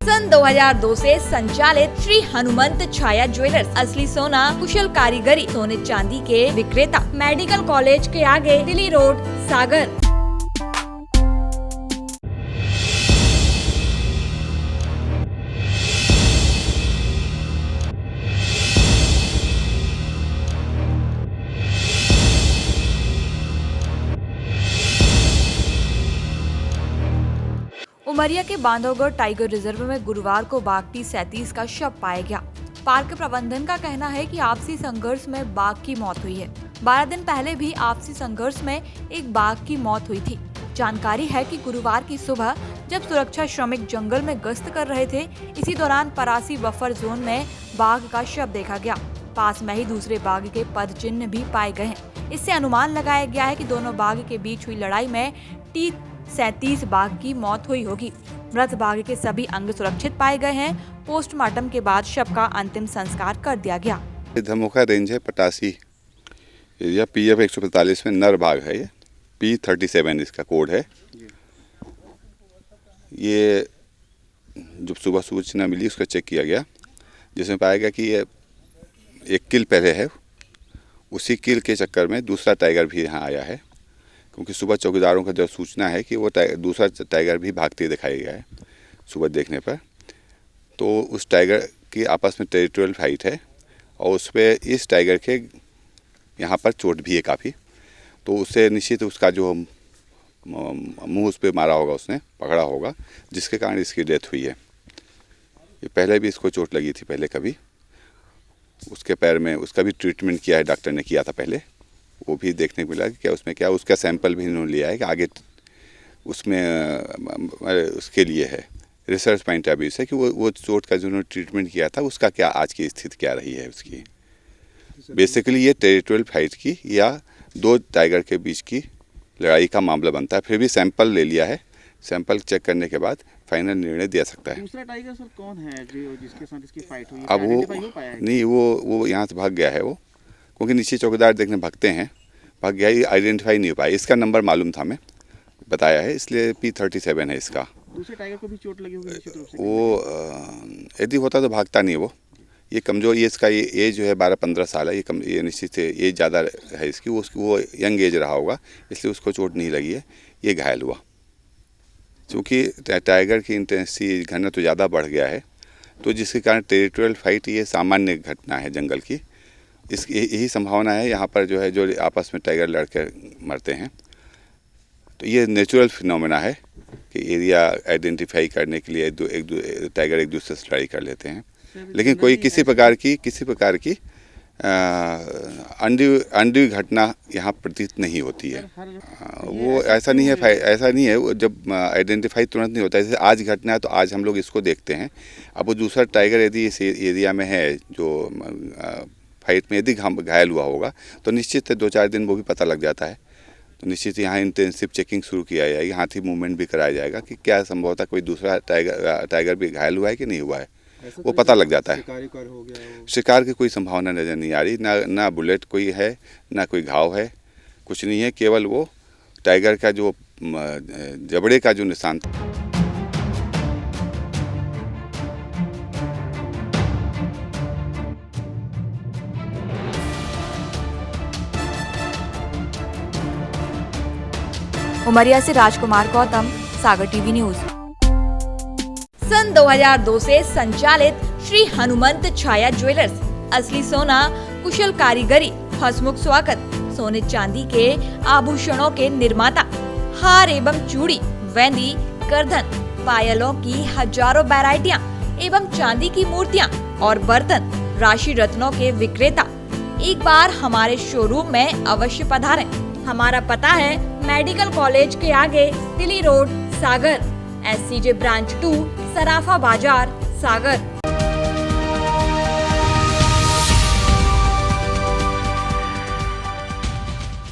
सन 2002 से संचालित श्री हनुमंत छाया ज्वेलर्स, असली सोना, कुशल कारीगरी, सोने चांदी के विक्रेता, मेडिकल कॉलेज के आगे, दिल्ली रोड, सागर। उमरिया के बांधवगढ़ टाइगर रिजर्व में गुरुवार को बाघ T37 का शव पाया गया। पार्क प्रबंधन का कहना है कि आपसी संघर्ष में बाघ की मौत हुई है। 12 दिन पहले भी आपसी संघर्ष में एक बाघ की मौत हुई थी। जानकारी है कि गुरुवार की सुबह जब सुरक्षा श्रमिक जंगल में गश्त कर रहे थे, इसी दौरान परासी बफर जोन में बाघ का शव देखा गया। पास में ही दूसरे बाघ के पद चिन्ह भी पाए गए हैं। इससे अनुमान लगाया गया है कि दोनों बाघ के बीच हुई लड़ाई में T37 बाघ की मौत हुई होगी। मृत बाघ के सभी अंग सुरक्षित पाए गए हैं। पोस्टमार्टम के बाद शव का अंतिम संस्कार कर दिया गया। धमोखा रेंज है, पटासी एरिया, PF 145 में नर बाघ है। ये P37 इसका कोड है। ये जब सुबह सूचना मिली उसका चेक किया गया, जिसमें पाया गया कि ये एक किल पहले है। उसी किल के चक्कर में दूसरा टाइगर भी यहाँ आया है, क्योंकि सुबह चौकीदारों का जो सूचना है कि वो दूसरा टाइगर भी भागते दिखाया गया है सुबह देखने पर। तो उस टाइगर की आपस में टेरिटोरियल फाइट है और उस पर इस टाइगर के यहाँ पर चोट भी है काफ़ी। तो उससे निश्चित उसका जो मुंह उस पर मारा होगा, उसने पकड़ा होगा, जिसके कारण इसकी डेथ हुई है। ये पहले भी इसको चोट लगी थी, पहले कभी उसके पैर में, उसका भी ट्रीटमेंट किया है, डॉक्टर ने किया था पहले। वो भी देखने को मिला कि क्या उसमें क्या, उसका सैंपल भी इन्होंने लिया है कि आगे उसमें उसके लिए है रिसर्च पॉइंट ऑफ व्यू से कि वो चोट का जो उन्होंने ट्रीटमेंट किया था उसका क्या आज की स्थिति क्या रही है उसकी। बेसिकली ये टेरिटोरियल फाइट की या दो टाइगर के बीच की लड़ाई का मामला बनता है। फिर भी सैंपल ले लिया है, सैंपल चेक करने के बाद फाइनल निर्णय दिया सकता है। दूसरा टाइगर सर कौन है जो जिसके साथ इसकी फाइट हुई है? अब वो यहाँ से भाग गया है वो, क्योंकि नीचे चौकीदार देखने भागते हैं, भाग गया, ये आइडेंटिफाई नहीं हो पाया। इसका नंबर मालूम था, मैं बताया है, इसलिए P37 है इसका। दूसरे टाइगर को भी चोट लगी होगी निश्चित रूप से। वो यदि होता तो भागता नहीं वो। ये कमज़ोर, ये इसका ये एज जो है 12-15 साल है। ये निश्चित से एज ज़्यादा है इसकी, वो यंग एज रहा होगा, इसलिए उसको चोट नहीं लगी है, ये घायल हुआ। क्योंकि टाइगर की इंटेंसिटी घनत्व तो ज़्यादा बढ़ गया है, तो जिसके कारण टेरिटोरियल फाइट ये सामान्य घटना है जंगल की। इसकी यही संभावना है यहाँ पर जो है, जो आपस में टाइगर लड़के मरते हैं। तो ये नेचुरल फिनोमेना है कि एरिया आइडेंटिफाई करने के लिए टाइगर एक दूसरे से लड़ाई कर लेते हैं, लेकिन कोई किसी प्रकार की अनड्यू घटना यहाँ प्रतीत नहीं होती है। वो ऐसा नहीं है, वो जब आइडेंटिफाई तुरंत नहीं होता है। जैसे आज घटना है तो आज हम लोग इसको देखते हैं। अब वो दूसरा टाइगर यदि इस एरिया में है, जो फाइट में यदि घायल हुआ होगा, तो निश्चित 2-4 दिन वो भी पता लग जाता है। तो निश्चित यहाँ इंटेंसिव चेकिंग शुरू किया जाएगी, हाथी मूवमेंट भी कराया जाएगा कि क्या संभवतः कोई दूसरा टाइगर भी घायल हुआ है कि नहीं हुआ है, वो पता लग जाता है। शिकार की कोई संभावना नज़र नहीं आ रही, ना बुलेट कोई है, ना कोई घाव है, कुछ नहीं है। केवल वो टाइगर का जो जबड़े का जो निशान था। उमरिया से राजकुमार गौतम, सागर टीवी न्यूज। सन 2002 से संचालित श्री हनुमंत छाया ज्वेलर्स, असली सोना, कुशल कारीगरी, हंसमुख स्वागत, सोने चांदी के आभूषणों के निर्माता, हार एवं चूड़ी, वेंदी, करधन, पायलों की हजारों वैरायटियां एवं चांदी की मूर्तियां और बर्तन, राशि रत्नों के विक्रेता। एक बार हमारे शोरूम में अवश्य पधारें। हमारा पता है मेडिकल कॉलेज के आगे, दिल्ली रोड, सागर, SCJ ब्रांच 2, सराफा बाजार, सागर।